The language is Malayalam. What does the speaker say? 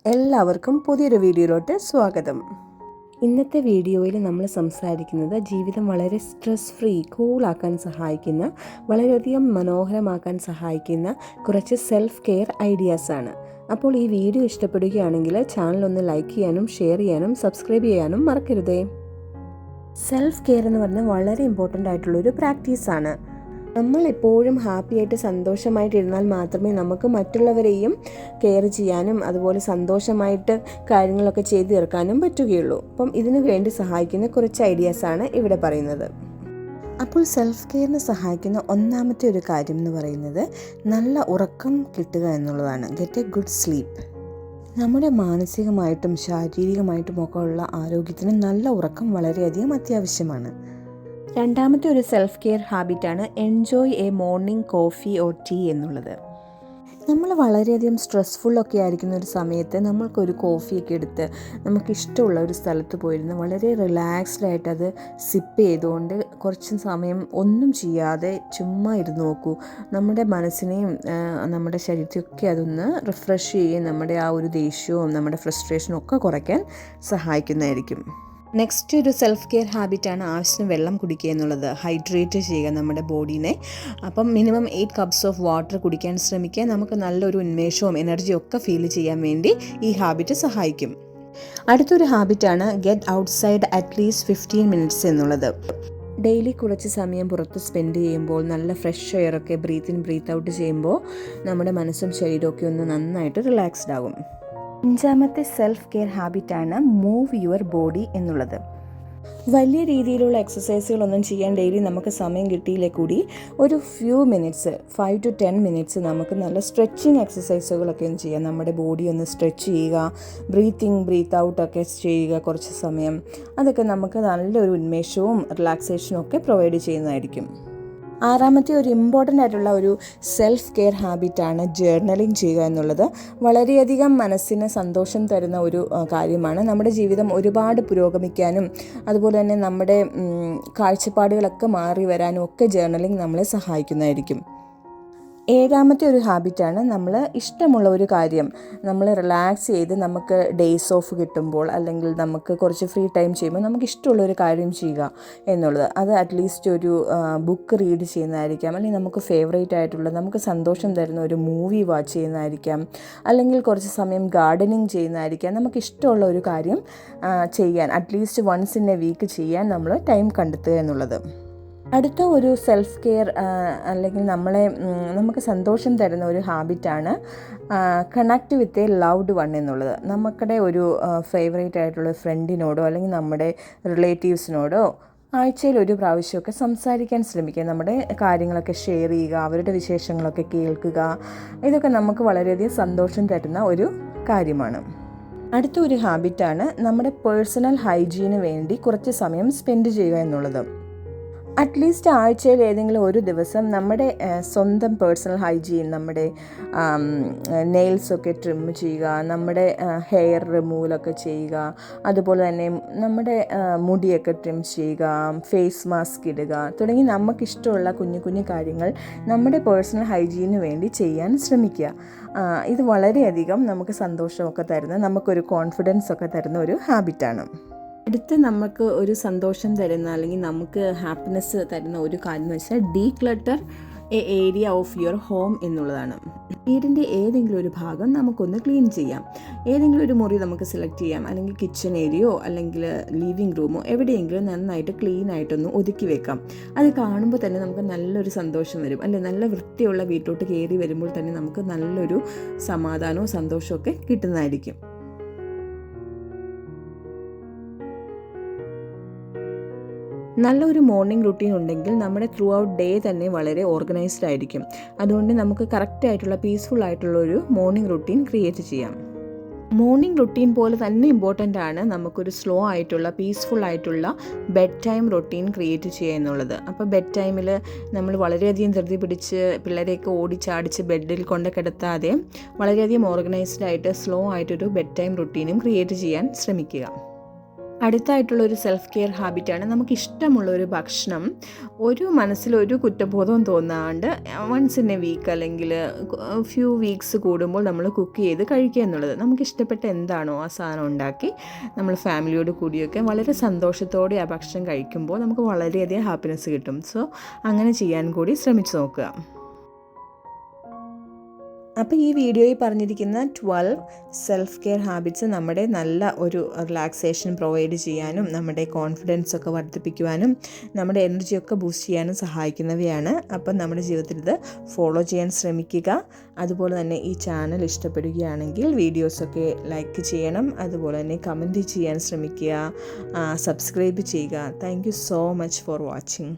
എല്ലാവർക്കും പുതിയൊരു വീഡിയോയിലോട്ട് സ്വാഗതം. ഇന്നത്തെ വീഡിയോയിൽ നമ്മൾ സംസാരിക്കുന്നത് ജീവിതം വളരെ സ്ട്രെസ് ഫ്രീ, കൂളാക്കാൻ സഹായിക്കുന്ന, വളരെയധികം മനോഹരമാക്കാൻ സഹായിക്കുന്ന കുറച്ച് സെൽഫ് കെയർ ഐഡിയാസാണ്. അപ്പോൾ ഈ വീഡിയോ ഇഷ്ടപ്പെടുകയാണെങ്കിൽ ചാനലൊന്ന് ലൈക്ക് ചെയ്യാനും ഷെയർ ചെയ്യാനും സബ്സ്ക്രൈബ് ചെയ്യാനും മറക്കരുതേ. സെൽഫ് കെയർ എന്ന് പറഞ്ഞാൽ വളരെ ഇമ്പോർട്ടൻ്റ് ആയിട്ടുള്ളൊരു പ്രാക്ടീസാണ്. നമ്മൾ എപ്പോഴും ഹാപ്പിയായിട്ട് സന്തോഷമായിട്ടിരുന്നാൽ മാത്രമേ നമുക്ക് മറ്റുള്ളവരെയും കെയർ ചെയ്യാനും അതുപോലെ സന്തോഷമായിട്ട് കാര്യങ്ങളൊക്കെ ചെയ്തു തീർക്കാനും പറ്റുകയുള്ളൂ. അപ്പം ഇതിനു വേണ്ടി സഹായിക്കുന്ന കുറച്ച് ഐഡിയാസാണ് ഇവിടെ പറയുന്നത്. അപ്പോൾ സെൽഫ് കെയറിന് സഹായിക്കുന്ന ഒന്നാമത്തെ ഒരു കാര്യം എന്ന് പറയുന്നത് നല്ല ഉറക്കം കിട്ടുക എന്നുള്ളതാണ്. Get A good sleep. നമ്മുടെ മാനസികമായിട്ടും ശാരീരികമായിട്ടും ഒക്കെ ഉള്ള ആരോഗ്യത്തിന് നല്ല ഉറക്കം വളരെയധികം അത്യാവശ്യമാണ്. രണ്ടാമത്തെ ഒരു സെൽഫ് കെയർ ഹാബിറ്റാണ് enjoy a morning coffee or tea എന്നുള്ളത്. നമ്മൾ വളരെയധികം സ്ട്രെസ്ഫുള്ളൊക്കെ ആയിരിക്കുന്ന ഒരു സമയത്ത് നമ്മൾക്കൊരു കോഫിയൊക്കെ എടുത്ത് നമുക്കിഷ്ടമുള്ള ഒരു സ്ഥലത്ത് പോയിരുന്ന് വളരെ റിലാക്സ്ഡ് ആയിട്ട് അത് സിപ്പ് ചെയ്തുകൊണ്ട് കുറച്ച് സമയം ഒന്നും ചെയ്യാതെ ചുമ്മാ ഇരുന്ന് നോക്കൂ. നമ്മുടെ മനസ്സിനെയും നമ്മുടെ ശരീരത്തെയൊക്കെ അതൊന്ന് റിഫ്രഷ് ചെയ്യും. നമ്മുടെ ആ ഒരു ദേഷ്യവും നമ്മുടെ ഫ്രസ്ട്രേഷനും ഒക്കെ കുറയ്ക്കാൻ സഹായിക്കുന്നതായിരിക്കും. നെക്സ്റ്റ് ഒരു സെൽഫ് കെയർ ഹാബിറ്റാണ് ആവശ്യത്തിന് വെള്ളം കുടിക്കുക എന്നുള്ളത്. ഹൈഡ്രേറ്റ് ചെയ്യുക നമ്മുടെ ബോഡീനെ. അപ്പം മിനിമം 8 കപ്സ് ഓഫ് വാട്ടർ കുടിക്കാൻ ശ്രമിക്കുക. നമുക്ക് നല്ലൊരു ഉന്മേഷവും എനർജിയും ഒക്കെ ഫീൽ ചെയ്യാൻ വേണ്ടി ഈ ഹാബിറ്റ് സഹായിക്കും. അടുത്തൊരു ഹാബിറ്റാണ് ഗെറ്റ് ഔട്ട്സൈഡ് അറ്റ്ലീസ്റ്റ് 15 മിനിറ്റ്സ് എന്നുള്ളത്. ഡെയിലി കുറച്ച് സമയം പുറത്ത് സ്പെൻഡ് ചെയ്യുമ്പോൾ നല്ല ഫ്രഷ് എയറൊക്കെ ബ്രീത്ത് ഇൻ ബ്രീത്ത് ഔട്ട് ചെയ്യുമ്പോൾ നമ്മുടെ മനസ്സും ശരീരമൊക്കെ ഒന്ന് നന്നായിട്ട് റിലാക്സ്ഡ് ആകും. അഞ്ചാമത്തെ സെൽഫ് കെയർ ഹാബിറ്റാണ് മൂവ് യുവർ ബോഡി എന്നുള്ളത്. വലിയ രീതിയിലുള്ള എക്സസൈസുകളൊന്നും ചെയ്യാൻ ഡെയിലി നമുക്ക് സമയം കിട്ടിയില്ലേ കൂടി ഒരു ഫ്യൂ മിനിറ്റ്സ് 5 to 10 മിനിറ്റ്സ് നമുക്ക് നല്ല സ്ട്രെച്ചിങ് എക്സസൈസുകളൊക്കെ ഒന്ന് ചെയ്യാം. നമ്മുടെ ബോഡി ഒന്ന് സ്ട്രെച്ച് ചെയ്യുക, ബ്രീത്ത് ഇൻ ബ്രീത്ത് ഔട്ടൊക്കെ ചെയ്യുക കുറച്ച് സമയം. അതൊക്കെ നമുക്ക് നല്ലൊരു ഉന്മേഷവും റിലാക്സേഷനും ഒക്കെ പ്രൊവൈഡ് ചെയ്യുന്നതായിരിക്കും. ആറാമത്തെ ഒരു ഇമ്പോർട്ടൻ്റ് ആയിട്ടുള്ള ഒരു സെൽഫ് കെയർ ഹാബിറ്റാണ് ജേർണലിംഗ് ചെയ്യുക എന്നുള്ളത്. വളരെയധികം മനസ്സിന് സന്തോഷം തരുന്ന ഒരു കാര്യമാണ്. നമ്മുടെ ജീവിതം ഒരുപാട് പുരോഗമിക്കാനും അതുപോലെ തന്നെ നമ്മുടെ കാഴ്ചപ്പാടുകളൊക്കെ മാറി വരാനും ഒക്കെ ജേർണലിംഗ് നമ്മളെ സഹായിക്കുന്നതായിരിക്കും. ഏഴാമത്തെ ഒരു ഹാബിറ്റാണ് നമ്മൾ ഇഷ്ടമുള്ള ഒരു കാര്യം നമ്മൾ റിലാക്സ് ചെയ്ത് നമുക്ക് ഡേയ്സ് ഓഫ് കിട്ടുമ്പോൾ അല്ലെങ്കിൽ നമുക്ക് കുറച്ച് ഫ്രീ ടൈം ചെയ്യുമ്പോൾ നമുക്ക് ഇഷ്ടമുള്ള ഒരു കാര്യം ചെയ്യുക എന്നുള്ളത്. അത് അറ്റ്ലീസ്റ്റ് ഒരു ബുക്ക് റീഡ് ചെയ്യുന്നതായിരിക്കാം, അല്ലെങ്കിൽ നമുക്ക് ഫേവറേറ്റ് ആയിട്ടുള്ള നമുക്ക് സന്തോഷം തരുന്ന ഒരു മൂവി വാച്ച് ചെയ്യുന്നതായിരിക്കാം, അല്ലെങ്കിൽ കുറച്ച് സമയം ഗാർഡനിങ് ചെയ്യുന്നതായിരിക്കാം. നമുക്ക് ഇഷ്ടമുള്ള ഒരു കാര്യം ചെയ്യാൻ at least once in a week ചെയ്യാൻ നമ്മൾ ടൈം കണ്ടെത്തുക എന്നുള്ളത്. അടുത്ത ഒരു സെൽഫ് കെയർ അല്ലെങ്കിൽ നമുക്ക് സന്തോഷം തരുന്ന ഒരു ഹാബിറ്റാണ് connect with a loved one എന്നുള്ളത്. നമുക്കിടെ ഒരു ഫേവറേറ്റ് ആയിട്ടുള്ള ഫ്രണ്ടിനോടോ അല്ലെങ്കിൽ നമ്മുടെ റിലേറ്റീവ്സിനോടോ ആഴ്ചയിൽ ഒരു പ്രാവശ്യമൊക്കെ സംസാരിക്കാൻ ശ്രമിക്കുക. നമ്മുടെ കാര്യങ്ങളൊക്കെ ഷെയർ ചെയ്യുക, അവരുടെ വിശേഷങ്ങളൊക്കെ കേൾക്കുക. ഇതൊക്കെ നമുക്ക് വളരെയധികം സന്തോഷം തരുന്ന ഒരു കാര്യമാണ്. അടുത്ത ഒരു ഹാബിറ്റാണ് നമ്മുടെ പേഴ്സണൽ ഹൈജീന് വേണ്ടി കുറച്ച് സമയം സ്പെൻഡ് ചെയ്യുക എന്നുള്ളത്. അറ്റ്ലീസ്റ്റ് ആഴ്ചയിൽ ഏതെങ്കിലും ഒരു ദിവസം നമ്മുടെ സ്വന്തം പേഴ്സണൽ ഹൈജീൻ, നമ്മുടെ നെയിൽസൊക്കെ ട്രിം ചെയ്യുക, നമ്മുടെ ഹെയർ റിമൂവലൊക്കെ ചെയ്യുക, അതുപോലെ തന്നെ നമ്മുടെ മുടിയൊക്കെ ട്രിം ചെയ്യുക, ഫേസ് മാസ്ക് ഇടുക തുടങ്ങി നമുക്കിഷ്ടമുള്ള കുഞ്ഞു കുഞ്ഞു കാര്യങ്ങൾ നമ്മുടെ പേഴ്സണൽ ഹൈജീന് വേണ്ടി ചെയ്യാൻ ശ്രമിക്കുക. ഇത് വളരെയധികം നമുക്ക് സന്തോഷമൊക്കെ തരുന്ന, നമുക്കൊരു കോൺഫിഡൻസ് ഒക്കെ തരുന്ന ഒരു ഹാബിറ്റാണ്. അടുത്ത് നമുക്ക് ഒരു സന്തോഷം തരുന്ന അല്ലെങ്കിൽ നമുക്ക് ഹാപ്പിനെസ് തരുന്ന ഒരു കാര്യം എന്ന് വെച്ചാൽ declutter A area of your home എന്നുള്ളതാണ്. വീടിൻ്റെ ഏതെങ്കിലും ഒരു ഭാഗം നമുക്കൊന്ന് ക്ലീൻ ചെയ്യാം. ഏതെങ്കിലും ഒരു മുറി നമുക്ക് സെലക്ട് ചെയ്യാം, അല്ലെങ്കിൽ കിച്ചൺ ഏരിയയോ അല്ലെങ്കിൽ ലിവിങ് റൂമോ എവിടെയെങ്കിലും നന്നായിട്ട് ക്ലീൻ ആയിട്ടൊന്ന് ഒതുക്കി വെക്കാം. അത് കാണുമ്പോൾ തന്നെ നമുക്ക് നല്ലൊരു സന്തോഷം വരും, അല്ലെ? നല്ല വൃത്തിയുള്ള വീട്ടിലോട്ട് കയറി വരുമ്പോൾ തന്നെ നമുക്ക് നല്ലൊരു സമാധാനവും സന്തോഷവും ഒക്കെ കിട്ടുന്നതായിരിക്കും. നല്ലൊരു മോർണിംഗ് റുട്ടീൻ ഉണ്ടെങ്കിൽ നമ്മുടെ ത്രൂ ഔട്ട് ഡേ തന്നെ വളരെ ഓർഗനൈസ്ഡ് ആയിരിക്കും. അതുകൊണ്ട് നമുക്ക് കറക്റ്റായിട്ടുള്ള പീസ്ഫുൾ ആയിട്ടുള്ള ഒരു മോർണിംഗ് റുട്ടീൻ ക്രിയേറ്റ് ചെയ്യാം. മോർണിംഗ് റുട്ടീൻ പോലെ തന്നെ ഇമ്പോർട്ടൻ്റ് ആണ് നമുക്കൊരു സ്ലോ ആയിട്ടുള്ള പീസ്ഫുൾ ആയിട്ടുള്ള ബെഡ് ടൈം റുട്ടീൻ ക്രിയേറ്റ് ചെയ്യുക എന്നുള്ളത്. അപ്പോൾ ബെഡ് ടൈമിൽ നമ്മൾ വളരെയധികം ധൃതി പിടിച്ച് പിള്ളേരെയൊക്കെ ഓടിച്ചാടിച്ച് ബെഡിൽ കൊണ്ട് കിടത്താതെ വളരെയധികം ഓർഗനൈസ്ഡ് ആയിട്ട് സ്ലോ ആയിട്ടൊരു ബെഡ് ടൈം റുട്ടീനും ക്രിയേറ്റ് ചെയ്യാൻ ശ്രമിക്കുക. അടുത്തായിട്ടുള്ളൊരു സെൽഫ് കെയർ ഹാബിറ്റാണ് നമുക്കിഷ്ടമുള്ളൊരു ഭക്ഷണം മനസ്സിലൊരു കുറ്റബോധവും തോന്നാണ്ട് വൺസ് ഇൻ എ വീക്ക് അല്ലെങ്കിൽ ഫ്യൂ വീക്സ് കൂടുമ്പോൾ നമ്മൾ കുക്ക് ചെയ്ത് കഴിക്കുക എന്നുള്ളത്. നമുക്കിഷ്ടപ്പെട്ട എന്താണോ ആ സാധനം ഉണ്ടാക്കി നമ്മൾ ഫാമിലിയോട് കൂടിയൊക്കെ വളരെ സന്തോഷത്തോടെ ആ ഭക്ഷണം കഴിക്കുമ്പോൾ നമുക്ക് വളരെയധികം ഹാപ്പിനെസ് കിട്ടും. സോ അങ്ങനെ ചെയ്യാൻ കൂടി ശ്രമിച്ചു നോക്കുക. അപ്പോൾ ഈ വീഡിയോയിൽ പറഞ്ഞിരിക്കുന്ന 12 സെൽഫ് കെയർ ഹാബിറ്റ്സ് നമ്മുടെ നല്ല ഒരു റിലാക്സേഷൻ പ്രൊവൈഡ് ചെയ്യാനും നമ്മുടെ കോൺഫിഡൻസ് ഒക്കെ വർദ്ധിപ്പിക്കുവാനും നമ്മുടെ എനർജിയൊക്കെ ബൂസ്റ്റ് ചെയ്യാനും സഹായിക്കുന്നവയാണ്. അപ്പം നമ്മുടെ ജീവിതത്തിൽ ഇത് ഫോളോ ചെയ്യാൻ ശ്രമിക്കുക. അതുപോലെ തന്നെ ഈ ചാനൽ ഇഷ്ടപ്പെടുകയാണെങ്കിൽ വീഡിയോസൊക്കെ ലൈക്ക് ചെയ്യണം. അതുപോലെ തന്നെ കമൻറ്റ് ചെയ്യാൻ ശ്രമിക്കുക, സബ്സ്ക്രൈബ് ചെയ്യുക. Thank you so much for watching.